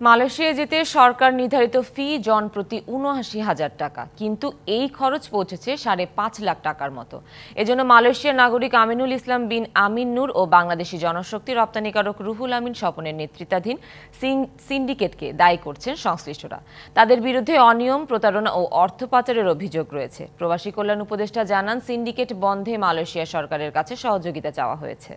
Malaysia যেতে সরকার নির্ধারিত ফি জনপ্রতি ৭৯,০০০ টাকা, কিন্তু এই খরচ পৌঁছেছে ৫.৫ লাখ টাকার মতো। এজন্য মালয়েশিয়ার নাগরিক আমিনুল ইসলাম বিন আমিন নূর ও বাংলাদেশি জনশক্তি রপ্তানিকারক রুহুল আমিন স্বপনের নেতৃত্বাধীন সিন্ডিকেটকে দায়ী করছেন সংশ্লিষ্টরা। তাদের বিরুদ্ধে অনিয়ম, প্রতারণা ও অর্থ পাচারের অভিযোগ রয়েছে। প্রবাসী কল্যাণ উপদেষ্টা জানান, সিন্ডিকেট বন্ধে মালয়েশিয়া সরকারের কাছে সহযোগিতা চাওয়া হয়েছে।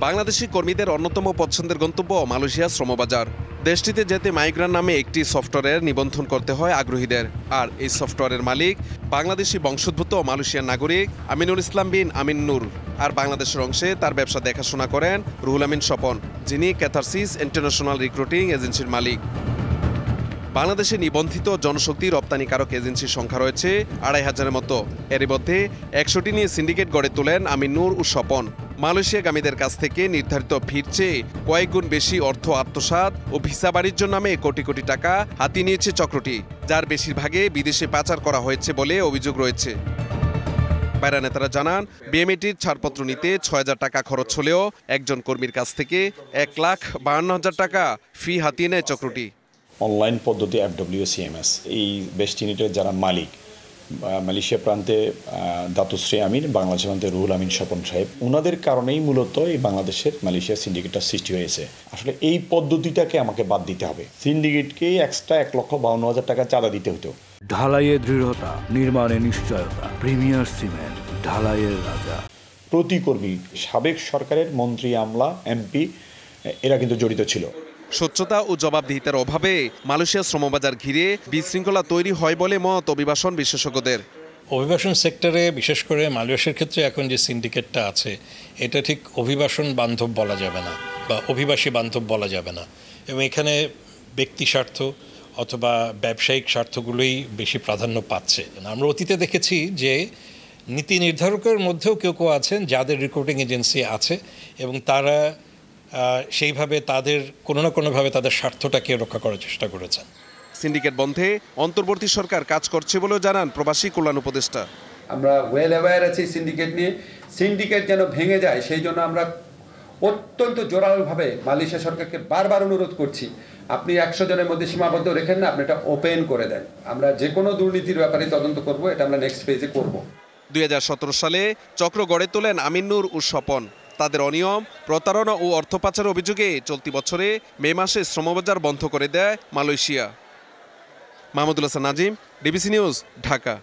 বাংলাদেশি কর্মীদের অন্যতম পছন্দের গন্তব্য মালয়েশিয়া শ্রমবাজার। দেশটিতে যেতে মাইগ্রান নামে একটি সফটওয়্যার নিবন্ধন করতে হয় আগ্রহীদের। আর এই সফটওয়্যারের মালিক বাংলাদেশি বংশোদ্ভূত মালয়েশিয়ার নাগরিক আমিনুল ইসলাম বিন আমিন নূর। আর বাংলাদেশের অংশে তার ব্যবসা দেখাশোনা করেন রুহুল আমিন স্বপন, যিনি ক্যাথারসিস ইন্টারন্যাশনাল রিক্রুটিং এজেন্সির মালিক। বাংলাদেশে নিবন্ধিত জনশক্তি রপ্তানিকারক এজেন্সির সংখ্যা রয়েছে ২৫০০-এর মতো। এর মধ্যে ১০০টি নিয়ে সিন্ডিকেট গড়ে তোলেন আমিন নূর ও স্বপন। মালয়েশিয়াগামীদের কাছ থেকে নির্ধারিত ফির চেয়ে কয়েক গুণ বেশি অর্থ আত্মসাৎ ও ভিসা বাণিজ্য নামে কোটি কোটি টাকা হাতিয়ে নিয়েছে চক্রটি, যার বেশিরভাগে বিদেশে পাচার করা হয়েছে বলে অভিযোগ রয়েছে। বাইরা নেতারা জানান, বিএমএটির ছাড়পত্র নিতে ৬,০০০ টাকা খরচ হলেও একজন কর্মীর কাছ থেকে ১,৫২,০০০ টাকা ফি হাতিয়ে নেয় চক্রটি। অনলাইন পদ্ধতি FWCMS, এই বেস্ট ইউনিটের যারা মালিক, মালয়েশিয়া প্রান্তে দাতুশ্রী আমিন, বাংলাদেশ প্রান্তে রুহুল আমিন স্বপন সাহেব, ওনাদের কারণেই মূলত এই বাংলাদেশের মালয়েশিয়া সিন্ডিকেটটা সৃষ্টি হয়েছে। আসলে এই পদ্ধতিটাকে আমাকে বাদ দিতে হবে। সিন্ডিকেটকে এক্সট্রা ১,৫২,০০০ টাকা চাঁদা দিতে হতো। ঢালাইয়ের দৃঢ়তা, নির্মাণে নিশ্চয়তা, প্রিমিয়ার সিমেন্ট, ঢালাইয়ের রাজা। প্রতি কর্মী সাবেক সরকারের মন্ত্রী, আমলা, এমপি এরা কিন্তু জড়িত ছিল। স্বচ্ছতা ও জবাবদিহিতার অভাবে মালয়েশিয়া শ্রমবাজার ঘিরে বিশৃঙ্খলা তৈরি হয় বলে মত অভিবাসন বিশেষজ্ঞদের। অভিবাসন সেক্টরে বিশেষ করে মালয়েশিয়ার ক্ষেত্রে এখন যে সিন্ডিকেটটা আছে, এটা ঠিক অভিবাসন বান্ধব বলা যাবে না বা অভিবাসী বান্ধব বলা যাবে না, এবং এখানে ব্যক্তি স্বার্থ অথবা ব্যবসায়িক স্বার্থগুলোই বেশি প্রাধান্য পাচ্ছে। আমরা অতীতে দেখেছি যে নীতি নির্ধারকের মধ্যেও কেউ কেউ আছেন যাদের রিক্রুটিং এজেন্সি আছে, এবং তারা সেইভাবে তাদের কোনো না কোনোভাবে তাদের স্বার্থটাকে রক্ষা করার চেষ্টা করেছেন। সিন্ডিকেট বন্ধে অন্তর্বর্তী সরকার কাজ করছে বলেও জানান প্রবাসী কল্যাণ উপদেষ্টা। আমরা ওয়েল অ্যাওয়্যার আছি সিন্ডিকেট নিয়ে। সিন্ডিকেট যেন ভেঙে যায় সেই জন্য আমরা অত্যন্ত জোরালোভাবে মালয়েশিয়া সরকারকে বারবার অনুরোধ করছি, আপনি ১০০ জনের মধ্যে সীমাবদ্ধ রেখেন না, আপনি এটা ওপেন করে দেন। আমরা যে কোনো দুর্নীতির ব্যাপারে তদন্ত করব, এটা আমরা নেক্সট ফেজে করব। ২০১৭ সালে চক্র গড়ে তোলেন আমিন নূর ও স্বপন। তাদের অনিয়ম, প্রতারণা ও অর্থ পাচারের অভিযোগে চলতি বছরে মে মাসে শ্রমবাজার বন্ধ করে দেয় Malaysia. Mahmudul Hasan Nazim, DBC news, Dhaka.